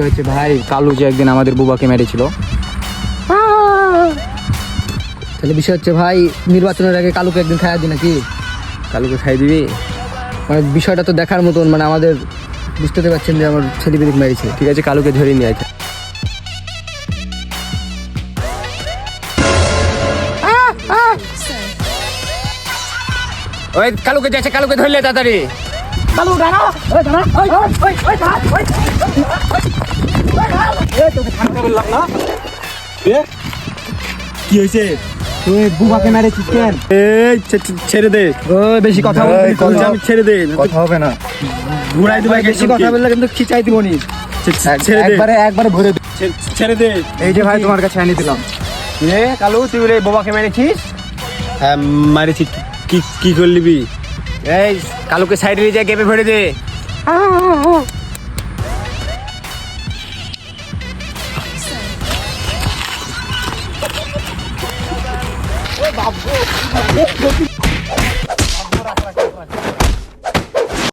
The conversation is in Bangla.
হচ্ছে ভাই কালু যে একদিন আমাদের বুবাকে মেরেছিল। তাহলে বিষয় হচ্ছে ভাই নির্বাচনের আগে কালুকে একদিন খাইয়া দিই নাকি? কালুকে খাই দিবি? মানে বিষয়টা তো দেখার মতন, মানে আমাদের বুঝতে তো পারছেন যে আমার ছেলেপিলিক মেরেছে। ঠিক আছে, কালুকে ধরে নিয়ে আছে। ওই কালুকে যাচ্ছে, কালুকে ধরলে তাড়াতাড়ি। কালু দাঁড়া, ওই দাঁড়া, ওই ওই ওই ওই দাঁড়া, ওই বললাম না কি হয়েছে? তুই বুবাকে মেরেছিস কেন? এই ছেড়ে দে, ওই বেশি কথা বলবি বলছি আমি ছেড়ে দে, কথা হবে না। ঘুরাই দিবে। বেশি কথা বললে কিন্তু খিচাই দিবনি। ছেড়ে দে, একবারে ভরে দে। ছেড়ে দে। এই যে ভাই তোমার কাছে এনে দিলাম। এ কালু, তুই বলে বোবাকে মেরেছিস? হ্যাঁ মারিছি। কি করলিবি? এই কালুকে সাইডে নিয়ে যা, গেপে ভরে দে।